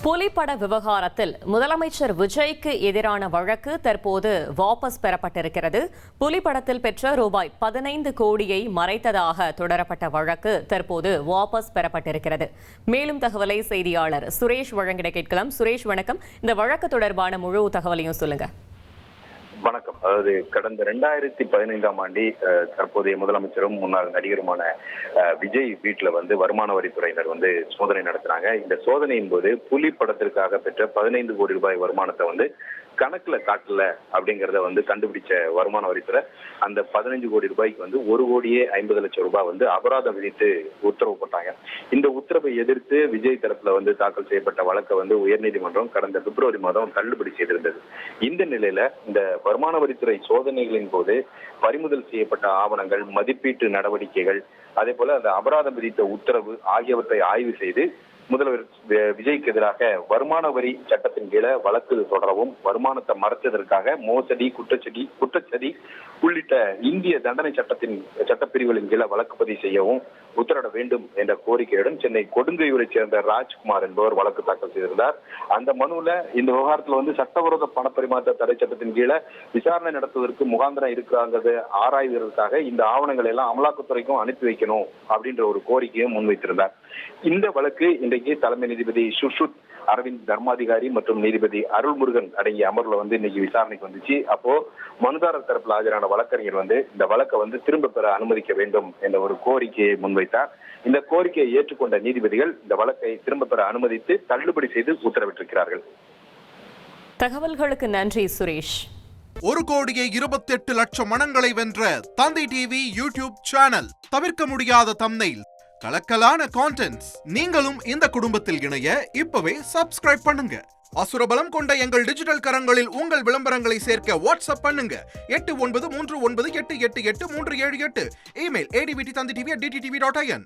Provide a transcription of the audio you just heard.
புலிப்பட விவகாரத்தில் முதலமைச்சர் விஜய்க்கு எதிரான வழக்கு தற்போது வாபஸ் பெறப்பட்டிருக்கிறது. புலிப்படத்தில் பெற்ற ரூபாய் 15 கோடியை மறைத்ததாக தொடரப்பட்ட வழக்கு தற்போது வாபஸ் பெறப்பட்டிருக்கிறது. மேலும் தகவலை செய்தியாளர் சுரேஷ் வழங்கிட கேட்கலாம். சுரேஷ், வணக்கம். இந்த வழக்கு தொடர்பான முழு தகவலையும் சொல்லுங்க. வணக்கம். அதாவது கடந்த 2015ஆம் ஆண்டு தற்போதைய முதலமைச்சரும் முன்னாள் நடிகருமான விஜய் வீட்டுல வருமான வரித்துறையினர் சோதனை நடத்தினாங்க. இந்த சோதனையின் போது புலி படத்திற்காக பெற்ற 15 கோடி ரூபாய் வருமானத்தை கணக்குல காட்டல அப்படிங்கறத கண்டுபிடிச்ச வருமான வரித்துறை அந்த 15 கோடி ரூபாய்க்கு 1,50,00,000 ரூபாய் அபராதம் விதித்து உத்தரவு போட்டாங்க. இந்த உத்தரவை எதிர்த்து விஜய் தரப்புல தாக்கல் செய்யப்பட்ட வழக்கை உயர்நீதிமன்றம் கடந்த பிப்ரவரி மாதம் தள்ளுபடி செய்திருந்தது. இந்த நிலையில இந்த வருமான வரித்துறை சோதனைகளின் போது பறிமுதல் செய்யப்பட்ட ஆவணங்கள், மதிப்பீட்டு நடவடிக்கைகள், அதே போல அந்த அபராதம் விதித்த உத்தரவு ஆகியவற்றை ஆய்வு செய்து முதல்வர் விஜய்க்கு எதிராக வருமான வரி சட்டத்தின் கீழே வழக்கு தொடரவும், வருமானத்தை மறைத்ததற்காக மோசடி, குற்றச்சதி உள்ளிட்ட இந்திய தண்டனை சட்டப்பிரிவுகளின் கீழே வழக்கு பதிவு செய்யவும் உத்தரவிட வேண்டும் என்ற கோரிக்கையுடன் சென்னை கொடுங்கையூரை சேர்ந்த ராஜ்குமார் என்பவர் வழக்கு தாக்கல் செய்திருந்தார். அந்த மனுவில் இந்த விவகாரத்தில் சட்டவிரோத பணப்பரிமாற்ற தடை சட்டத்தின் கீழே விசாரணை நடத்துவதற்கு முகாந்திரம் இருக்கிறாங்கிறத ஆராய்வதற்காக இந்த ஆவணங்களை எல்லாம் அமலாக்கத்துறைக்கும் அனுப்பி வைக்கணும் அப்படின்ற ஒரு கோரிக்கையை முன்வைத்திருந்தார். இந்த வழக்கு இன்றைக்கு தலைமை நீதிபதி சுஷ்ருத் அரவிந்த் தர்மாதிகாரி மற்றும் நீதிபதி அருள்முருகன் அடங்கிய அமர்வுல இன்னைக்கு விசாரணைக்கு வந்துச்சு. அப்போ மனுதாரர் தரப்பில் ஆஜரான வழக்கறிஞர் இந்த வழக்கை திரும்ப பெற அனுமதிக்க வேண்டும் என்ற ஒரு கோரிக்கையை முன்வைத்தார். இந்த கோரிக்கையை ஏற்றுக்கொண்ட நீதிபதிகள் இந்த வழக்கை திரும்ப பெற அனுமதித்து தள்ளுபடி செய்து உத்தரவிட்டிருக்கிறார்கள். தகவல்களுக்கு நன்றி சுரேஷ். 1,28,00,000 மனங்களை வென்ற தந்தி டிவி யூடியூப் சேனல். தவிர்க்க முடியாத தம்ப்நெயில், கலக்கலான கான்டென்ட்ஸ். நீங்களும் இந்த குடும்பத்தில் இணைய இப்பவே சப்ஸ்கிரைப் பண்ணுங்க. அசுரபலம் கொண்ட எங்கள் டிஜிட்டல் கரங்களில் உங்கள் விளம்பரங்களை சேர்க்க வாட்ஸ்அப் பண்ணுங்க. 8939888838. Email advtthanditv@dttv.in.